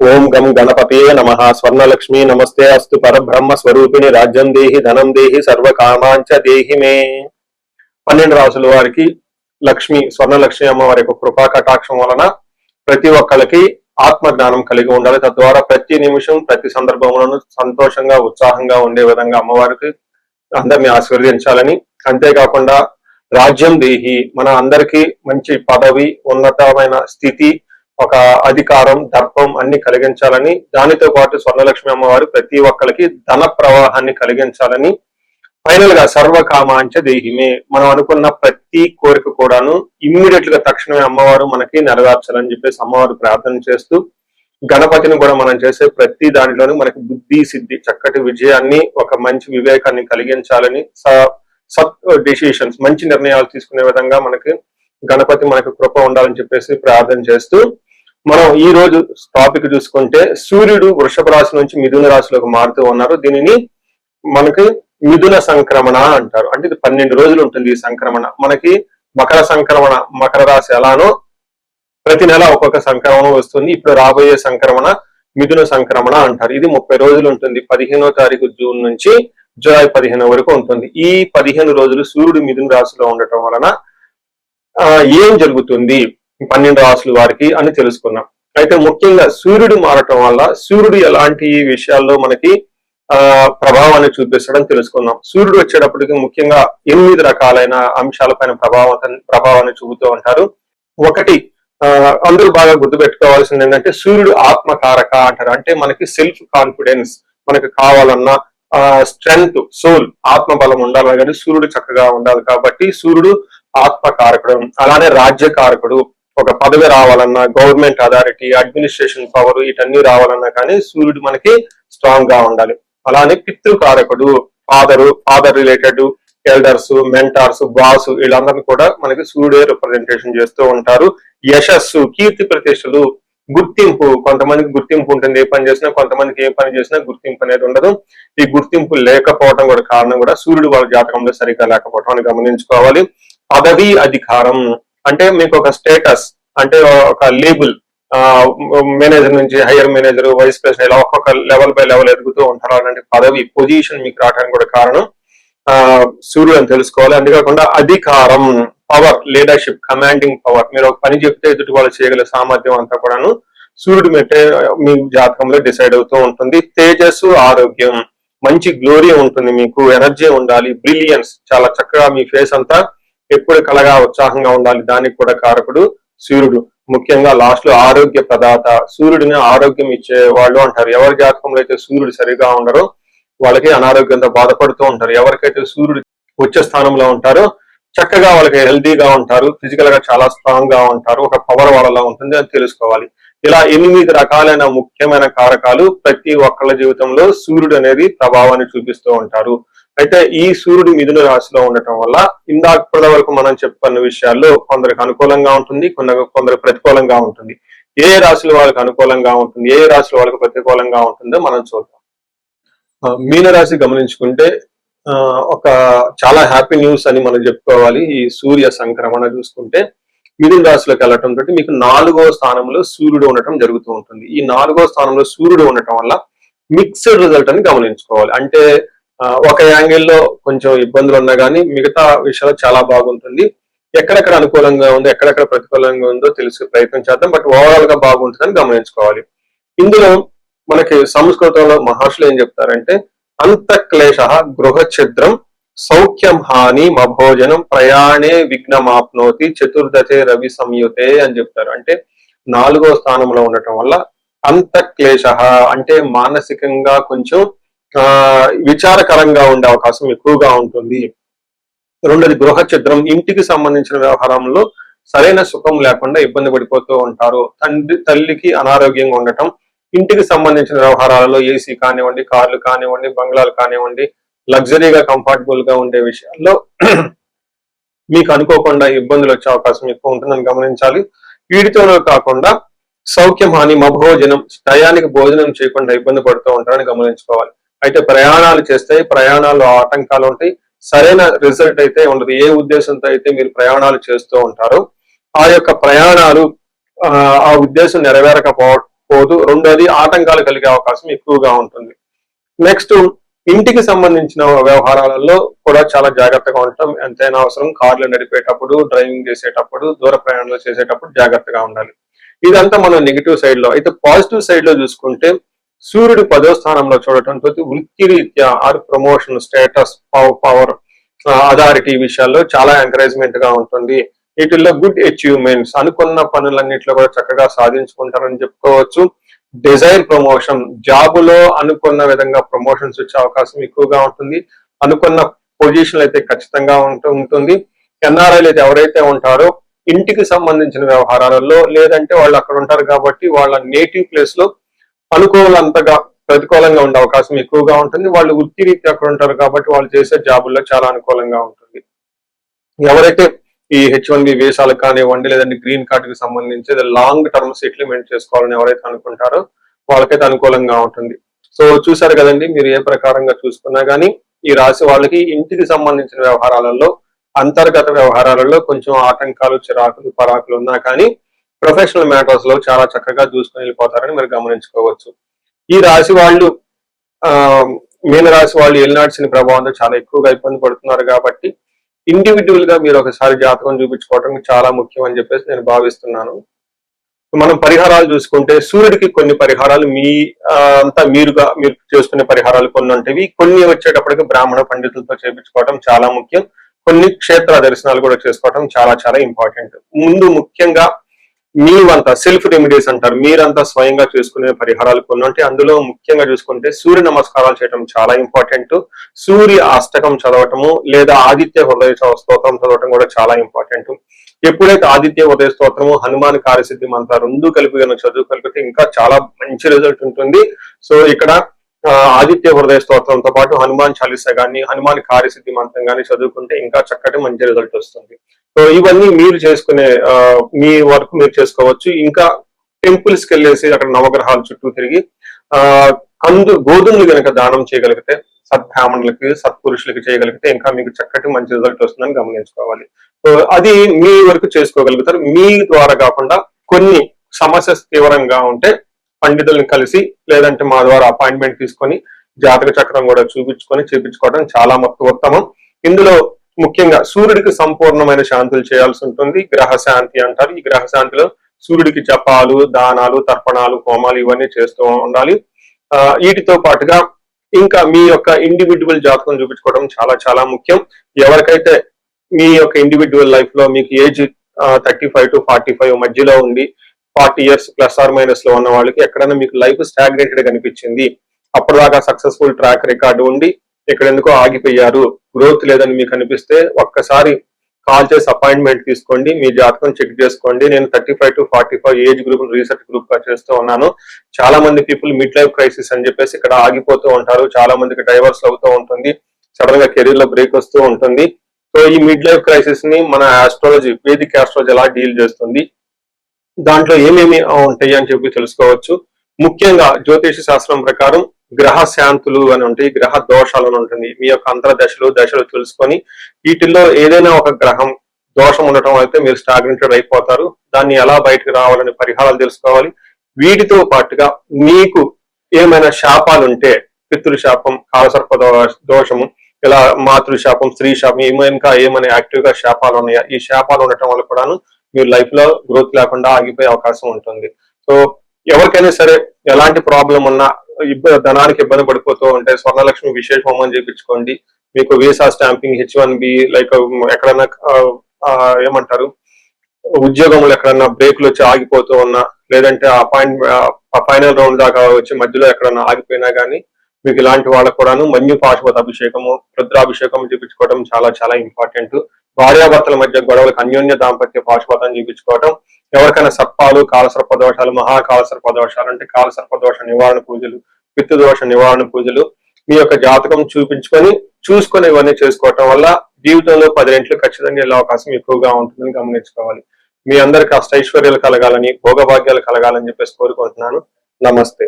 ఓం గం గణపతియే నమః. స్వర్ణలక్ష్మి నమస్తే అస్తు. పరబ్రహ్మ స్వరూపిణి రాజ్యం దేహి ధనం దేహి సర్వకామాంచ దేహి మే. 12 రాసుల వారికి లక్ష్మి స్వర్ణలక్ష్మి అమ్మవారి యొక్క కృపా కటాక్షం వలన ప్రతి ఒక్కరికి ఆత్మజ్ఞానం కలిగి ఉండాలి. తద్వారా ప్రతి నిమిషం ప్రతి సందర్భంలోనూ సంతోషంగా ఉత్సాహంగా ఉండే విధంగా అమ్మవారికి అందరినీ ఆశీర్వదించాలని, అంతేకాకుండా రాజ్యం దేహి మన అందరికీ మంచి పదవి, ఉన్నతమైన స్థితి, ఒక అధికారం, దర్పం అన్ని కలిగించాలని, దానితో పాటు స్వర్ణలక్ష్మి అమ్మవారు ప్రతి ఒక్కరికి ధన ప్రవాహాన్ని కలిగించాలని, ఫైనల్ గా సర్వకామాంచ దేహిమే మనం అనుకున్న ప్రతి కోరిక కూడాను ఇమ్మీడియట్ గా తక్షణమే అమ్మవారు మనకి నెరవేర్చాలని చెప్పేసి అమ్మవారు ప్రార్థన చేస్తూ, గణపతిని కూడా మనం చేసే ప్రతి దానిలోనూ మనకి బుద్ధి సిద్ధి చక్కటి విజయాన్ని, ఒక మంచి వివేకాన్ని కలిగించాలని, సత్ డిసిషన్స్ మంచి నిర్ణయాలు తీసుకునే విధంగా మనకి గణపతి మనకు కృప ఉండాలని చెప్పేసి ప్రార్థన చేస్తూ, మనం ఈ రోజు టాపిక్ చూసుకుంటే సూర్యుడు వృషభ రాశి నుంచి మిథున రాశిలోకి మారుతూ ఉన్నారు. దీనిని మనకి మిథున సంక్రమణ అంటారు. అంటే ఇది 12 రోజులు ఉంటుంది ఈ సంక్రమణ. మనకి మకర సంక్రమణ, మకర రాశి ఎలానో ప్రతి నెల ఒక్కొక్క సంక్రమణ వస్తుంది. ఇప్పుడు రాబోయే సంక్రమణ మిథున సంక్రమణ అంటారు. ఇది 30 రోజులు ఉంటుంది. 15వ తారీఖు జూన్ నుంచి జూలై 15 వరకు ఉంటుంది. ఈ 15 రోజులు సూర్యుడు మిథున రాశిలో ఉండటం వలన ఏం జరుగుతుంది 12 రాశుల వారికి అని తెలుసుకున్నాం. అయితే ముఖ్యంగా సూర్యుడు మారటం వల్ల సూర్యుడు ఎలాంటి విషయాల్లో మనకి ప్రభావాన్ని చూపిస్తాడని తెలుసుకున్నాం. సూర్యుడు వచ్చేటప్పటికి ముఖ్యంగా 8 రకాలైన అంశాలపైన ప్రభావాన్ని చూపుతూ ఉంటారు. ఒకటి అందరూ బాగా గుర్తుపెట్టుకోవాల్సింది ఏంటంటే సూర్యుడు ఆత్మకారక అంటారు. అంటే మనకి సెల్ఫ్ కాన్ఫిడెన్స్, మనకి కావాలన్నా స్ట్రెంగ్త్, సోల్, ఆత్మబలం ఉండాలి కానీ సూర్యుడు చక్కగా ఉండాలి. కాబట్టి సూర్యుడు ఆత్మకారకుడు. అలానే రాజ్యకారకుడు, ఒక పదవి రావాలన్నా, గవర్నమెంట్ అథారిటీ, అడ్మినిస్ట్రేషన్ పవర్ వీటన్ని రావాలన్నా కానీ సూర్యుడు మనకి స్ట్రాంగ్ గా ఉండాలి. అలానే పితృకారకుడు, father related elders, mentors, boss వీళ్ళందరినీ కూడా మనకి సూర్యుడే రిప్రజెంటేషన్ చేస్తూ ఉంటారు. యశస్సు, కీర్తి ప్రతిష్టలు, గుర్తింపు, కొంతమందికి గుర్తింపు ఉంటుంది ఏ పని చేసినా, కొంతమందికి ఏ పని చేసినా గుర్తింపు అనేది ఉండదు. ఈ గుర్తింపు లేకపోవడం కూడా కారణం కూడా సూర్యుడు వాళ్ళ జాతకంలో సరిగ్గా లేకపోవడం అని గమనించుకోవాలి. పదవి, అధికారం అంటే మీకు ఒక స్టేటస్, అంటే ఒక లేబుల్, మేనేజర్ నుంచి హైయర్ మేనేజర్, వైస్ ప్రెసిడెంట్ ఇలా ఒక్కొక్క లెవెల్ బై లెవెల్ ఎదుగుతూ ఉంటారు. అలాంటి పదవి, పొజిషన్ మీకు రావడానికి కూడా కారణం సూర్యుడు అని తెలుసుకోవాలి. అంతేకాకుండా అధికారం, పవర్, లీడర్షిప్, కమాండింగ్ పవర్, మీరు ఒక పని చెప్తే ఎదుటి వాళ్ళు చేయగల సామర్థ్యం అంతా కూడాను సూర్యుడు మెట్టే మీ జాతకంలో డిసైడ్ అవుతూ ఉంటుంది. తేజస్సు, ఆరోగ్యం, మంచి గ్లోరీ ఉంటుంది, మీకు ఎనర్జీ ఉండాలి, బ్రిలియన్స్, చాలా చక్కగా మీ ఫేస్ అంతా ఎప్పుడు కలగా ఉత్సాహంగా ఉండాలి, దానికి కూడా కారకుడు సూర్యుడు. ముఖ్యంగా లాస్ట్ లో ఆరోగ్య ప్రదాత, సూర్యుడిని ఆరోగ్యం ఇచ్చే వాళ్ళు అంటారు. ఎవరి జాతకంలో అయితే సూర్యుడు సరిగా ఉండరో వాళ్ళకి అనారోగ్యంతో బాధపడుతూ ఉంటారు. ఎవరికైతే సూర్యుడు ఉచ్చ స్థానంలో ఉంటారో చక్కగా వాళ్ళకి హెల్తీగా ఉంటారు, ఫిజికల్ గా చాలా స్ట్రాంగ్ గా ఉంటారు, ఒక పవర్ వాళ్ళలో ఉంటుంది అని తెలుసుకోవాలి. ఇలా 8 రకాలైన ముఖ్యమైన కారకాలు ప్రతి ఒక్కళ్ళ జీవితంలో సూర్యుడు అనేది ప్రభావాన్ని చూపిస్తూ ఉంటారు. అయితే ఈ సూర్యుడు మిథున రాశిలో ఉండటం వల్ల ఇందాక వరకు మనం చెప్పుకున్న విషయాల్లో కొందరికి అనుకూలంగా ఉంటుంది, కొందరు ప్రతికూలంగా ఉంటుంది. ఏ రాశుల వాళ్ళకి అనుకూలంగా ఉంటుంది, ఏ రాశుల వాళ్ళకి ప్రతికూలంగా ఉంటుందో మనం చూద్దాం. మీనరాశి గమనించుకుంటే ఒక చాలా హ్యాపీ న్యూస్ అని మనం చెప్పుకోవాలి. ఈ సూర్య సంక్రమణ చూసుకుంటే మిథున రాశిలోకి వెళ్ళటం తోటి మీకు 4వ స్థానంలో సూర్యుడు ఉండటం జరుగుతూ ఉంటుంది. ఈ 4వ స్థానంలో సూర్యుడు ఉండటం వల్ల మిక్స్డ్ రిజల్ట్ అని గమనించుకోవాలి. అంటే ఒక యాంగిల్లో కొంచెం ఇబ్బందులు ఉన్నా కానీ మిగతా విషయాలు చాలా బాగుంటుంది. ఎక్కడెక్కడ అనుకూలంగా ఉందో, ఎక్కడెక్కడ ప్రతికూలంగా ఉందో తెలిసే ప్రయత్నం చేద్దాం. బట్ ఓవరాల్ గా బాగుంటుందని గమనించుకోవాలి. ఇందులో మనకి సంస్కృతంలో మహర్షులు ఏం చెప్తారంటే అంతఃక్లేశ గృహ ఛిద్రం సౌఖ్యం హాని మభోజనం ప్రయాణే విఘ్నమాప్నోతి చతుర్దశే రవి సంయుతే అని చెప్తారు. అంటే 4వ స్థానంలో ఉండటం వల్ల అంతఃక్లేశ అంటే మానసికంగా కొంచెం విచారకరంగా ఉండే అవకాశం ఎక్కువగా ఉంటుంది. రెండోది గృహ ఛిద్రం, ఇంటికి సంబంధించిన వ్యవహారంలో సరైన సుఖం లేకుండా ఇబ్బంది పడిపోతూ ఉంటారు. తల్లికి అనారోగ్యంగా ఉండటం, ఇంటికి సంబంధించిన వ్యవహారాలలో ఏసీ కానివ్వండి, కార్లు కానివ్వండి, బంగ్లాలు కానివ్వండి, లగ్జరీగా కంఫర్టబుల్ గా ఉండే విషయాల్లో మీకు అనుకోకుండా ఇబ్బందులు వచ్చే అవకాశం ఎక్కువ ఉంటుందని గమనించాలి. వీటితోనే కాకుండా సౌఖ్యం హాని మభోజనం, టయానికి భోజనం చేయకుండా ఇబ్బంది పడుతూ ఉంటారని గమనించుకోవాలి. అయితే ప్రయాణాలు చేస్తే ప్రయాణాల్లో ఆటంకాలు ఉంటాయి, సరైన రిజల్ట్ అయితే ఉండదు. ఏ ఉద్దేశంతో అయితే మీరు ప్రయాణాలు చేస్తూ ఉంటారో ఆ యొక్క ప్రయాణాలు ఆ ఉద్దేశం పోదు. రెండోది ఆటంకాలు కలిగే అవకాశం ఎక్కువగా ఉంటుంది. నెక్స్ట్, ఇంటికి సంబంధించిన వ్యవహారాలలో కూడా చాలా జాగ్రత్తగా ఉండటం ఎంతైనా అవసరం. కార్లు నడిపేటప్పుడు, డ్రైవింగ్ చేసేటప్పుడు, దూర ప్రయాణాలు చేసేటప్పుడు జాగ్రత్తగా ఉండాలి. ఇదంతా మనం నెగిటివ్ సైడ్ లో. అయితే పాజిటివ్ సైడ్ లో చూసుకుంటే సూర్యుడు 10వ స్థానంలో చూడటంతో వృత్తి రీత్యా or promotion, status, power, authority విషయాల్లో చాలా ఎంకరేజ్మెంట్ గా ఉంటుంది. వీటిల్లో గుడ్ అచీవ్మెంట్స్, అనుకున్న పనులన్నింటిలో కూడా చక్కగా సాధించుకుంటారని చెప్పుకోవచ్చు. డిజైర్ ప్రమోషన్, జాబులో అనుకున్న విధంగా ప్రమోషన్స్ వచ్చే అవకాశం ఎక్కువగా ఉంటుంది. అనుకున్న పొజిషన్లు అయితే ఖచ్చితంగా ఉంటుంది. ఎన్ఆర్ఐలు అయితే ఎవరైతే ఉంటారో ఇంటికి సంబంధించిన వ్యవహారాలలో, లేదంటే వాళ్ళు అక్కడ ఉంటారు కాబట్టి వాళ్ళ నేటివ్ ప్లేస్ లో అనుకూలంతగా ప్రతికూలంగా ఉండే అవకాశం ఎక్కువగా ఉంటుంది. వాళ్ళు వృత్తి రీత్యా అక్కడ ఉంటారు కాబట్టి వాళ్ళు చేసే జాబుల్లో చాలా అనుకూలంగా ఉంటుంది. ఎవరైతే ఈ H1B వీసాలకు కానివ్వండి, లేదంటే గ్రీన్ కార్డ్ కి సంబంధించి లాంగ్ టర్మ్ సెటిల్మెంట్ చేసుకోవాలని ఎవరైతే అనుకుంటారో వాళ్ళకైతే అనుకూలంగా ఉంటుంది. సో చూసారు కదండి, మీరు ఏ ప్రకారంగా చూసుకున్నా గానీ ఈ రాశి వాళ్ళకి ఇంటికి సంబంధించిన వ్యవహారాలలో, అంతర్గత వ్యవహారాలలో కొంచెం ఆటంకాలు, చిరాకులు, పరాకులు ఉన్నా కానీ ప్రొఫెషనల్ మ్యాటర్స్ లో చాలా చక్కగా చూసుకుని వెళ్ళిపోతారని మీరు గమనించుకోవచ్చు. ఈ రాశి వాళ్ళు మీన రాశి వాళ్ళు ఏలినాటి శని ప్రభావంతో చాలా ఎక్కువగా ఇబ్బంది పడుతున్నారు కాబట్టి ఇండివిజువల్ గా మీరు ఒకసారి జాతకం చూపించుకోవడం చాలా ముఖ్యం అని చెప్పేసి నేను భావిస్తున్నాను. మనం పరిహారాలు చూసుకుంటే సూర్యుడికి కొన్ని పరిహారాలు అంతా మీరు చేసుకునే పరిహారాలు కొన్ని ఉంటాయి. కొన్ని వచ్చేటప్పటికి బ్రాహ్మణ పండితులతో చేయించుకోవడం చాలా ముఖ్యం. కొన్ని క్షేత్ర దర్శనాలు కూడా చేసుకోవడం చాలా చాలా ఇంపార్టెంట్. ముందు ముఖ్యంగా మీవంతా సెల్ఫ్ రెమెడీస్ అంటారు, మీరంతా స్వయంగా చేసుకునే పరిహారాలు కొన్ని ఉంటాయి. అందులో ముఖ్యంగా చూసుకుంటే సూర్య నమస్కారాలు చేయడం చాలా ఇంపార్టెంట్. సూర్య అష్టకం చదవటము లేదా ఆదిత్య హృదయ స్తోత్రం చదవటం కూడా చాలా ఇంపార్టెంట్. ఎప్పుడైతే ఆదిత్య హృదయ స్తోత్రము, హనుమాన్ కార్యసిద్ధి మంత్ర రెండు కలిపి చదువుకలిపితే ఇంకా చాలా మంచి రిజల్ట్ ఉంటుంది. సో ఇక్కడ ఆదిత్య హృదయ స్తోత్రంతో పాటు హనుమాన్ చాలీసా గాని, హనుమాన్ కార్యసిద్ధి మంత్రం గాని చదువుకుంటే ఇంకా చక్కటి మంచి రిజల్ట్ వస్తుంది. సో ఇవన్నీ మీరు చేసుకునే మీ వర్క్ మీరు చేసుకోవచ్చు. ఇంకా టెంపుల్స్ కి వెళ్ళేసి అక్కడ నవగ్రహాల చుట్టూ తిరిగి గోధుమలు కనుక దానం చేయగలిగితే, సద్బ్రాహ్మణులకి, సత్పురుషులకి చేయగలిగితే ఇంకా మీకు చక్కటి మంచి రిజల్ట్ వస్తుందని గమనించుకోవాలి. సో అది మీ వరకు చేసుకోగలుగుతారు. మీ ద్వారా కాకుండా కొన్ని సమస్య తీవ్రంగా ఉంటే పండితుల్ని కలిసి, లేదంటే మా ద్వారా అపాయింట్మెంట్ తీసుకొని జాతక చక్రం కూడా చూపించుకొని చేపించుకోవడం చాలా ఉత్తమం. ఇందులో ముఖ్యంగా సూర్యుడికి సంపూర్ణమైన శాంతులు చేయాల్సి ఉంటుంది. గ్రహ శాంతి అంటారు. ఈ గ్రహ శాంతిలో సూర్యుడికి జపాలు, దానాలు, తర్పణాలు, హోమాలు ఇవన్నీ చేస్తూ ఉండాలి. వీటితో పాటుగా ఇంకా మీ యొక్క ఇండివిడ్యువల్ జాతకం చూపించుకోవడం చాలా చాలా ముఖ్యం. ఎవరికైతే మీ యొక్క ఇండివిడ్యువల్ లైఫ్ లో మీకు ఏజ్ 35 to 45 మధ్యలో ఉండి 40 years ప్లస్ ఆర్ మైనస్ లో ఉన్న వాళ్ళకి ఎక్కడైనా మీకు లైఫ్ స్టాగ్నేటెడ్ కనిపించింది, అప్పటిదాకా సక్సెస్ఫుల్ ట్రాక్ రికార్డు ఉండి ఇక్కడ ఎందుకో ఆగిపోయారు, గ్రోత్ లేదని మీకు అనిపిస్తే ఒక్కసారి కాల్ చేసి అపాయింట్మెంట్ తీసుకోండి, మీ జాతకం చెక్ చేసుకోండి. నేను 35 to 45 age group research group గా చేస్తూ ఉన్నాను. చాలా మంది పీపుల్ మిడ్ లైఫ్ క్రైసిస్ అని చెప్పేసి ఇక్కడ ఆగిపోతూ ఉంటారు. చాలా మందికి డైవర్స్ అవుతూ ఉంటుంది, సడన్ గా కెరీర్ లో బ్రేక్ వస్తూ ఉంటుంది. సో ఈ మిడ్ లైఫ్ క్రైసిస్ ని మన ఆస్ట్రాలజీ, వేదిక్ ఆస్ట్రాలజీ ఎలా డీల్ చేస్తుంది, దాంట్లో ఏమేమి ఉంటాయి అని చెప్పి తెలుసుకోవచ్చు. ముఖ్యంగా జ్యోతిష శాస్త్రం ప్రకారం గ్రహ శాంతులు అని ఉంటాయి, గ్రహ దోషాలు అని ఉంటుంది. మీ యొక్క దశలు తెలుసుకొని వీటిల్లో ఏదైనా ఒక గ్రహం దోషం ఉండటం అయితే మీరు స్టాగ్నేటెడ్ అయిపోతారు. దాన్ని ఎలా బయటకు రావాలని పరిహారాలు తెలుసుకోవాలి. వీటితో పాటుగా మీకు ఏమైనా శాపాలు ఉంటే, పితృశాపం, కాలసర్ప దోషము, ఇలా మాతృశాపం, స్త్రీ శాపం, ఇంకా ఏమైనా యాక్టివ్ గా శాపాలు ఉన్నాయా, ఈ శాపాలు ఉండటం వల్ల కూడాను మీరు లైఫ్ లో గ్రోత్ లేకుండా ఆగిపోయే అవకాశం ఉంటుంది. సో ఎవరికైనా సరే ఎలాంటి ప్రాబ్లం ఉన్నా, ధనానికి ఇబ్బంది పడిపోతూ ఉంటే స్వర్ణలక్ష్మి విశేష హోమం చేయించుకోండి. మీకు వీసా స్టాంపింగ్, H1B, లైక్ ఎక్కడన్నా ఏమంటారు ఉద్యోగంలో ఎక్కడన్నా బ్రేక్లు వచ్చి ఆగిపోతూ ఉన్నా, లేదంటే ఫైనల్ రౌండ్ దాకా వచ్చి మధ్యలో ఎక్కడన్నా ఆగిపోయినా కానీ మీకు ఇలాంటి వాళ్ళకు కూడాను మన్యు పాశుపత అభిషేకము, రుద్రాభిషేకం చూపించుకోవడం చాలా చాలా ఇంపార్టెంట్. భార్యాభర్తల మధ్య గొడవలకు అన్యోన్య దాంపత్య పాశుపతం చూపించుకోవడం. ఎవరికైనా సర్పాలు, కాలసర్ప దోషాలు, మహాకాలసర్ప దోషాలు అంటే కాలసర్ప దోష నివారణ పూజలు, పితృదోష నివారణ పూజలు మీ యొక్క జాతకం చూసుకొని ఇవన్నీ చేసుకోవటం వల్ల జీవితంలో 10 రెట్లు ఖచ్చితంగా వెళ్ళే అవకాశం ఎక్కువగా ఉంటుందని గమనించుకోవాలి. మీ అందరికి అష్టైశ్వర్యాలు కలగాలని, భోగభాగ్యాలు కలగాలని చెప్పేసి కోరుకుంటున్నాను. నమస్తే.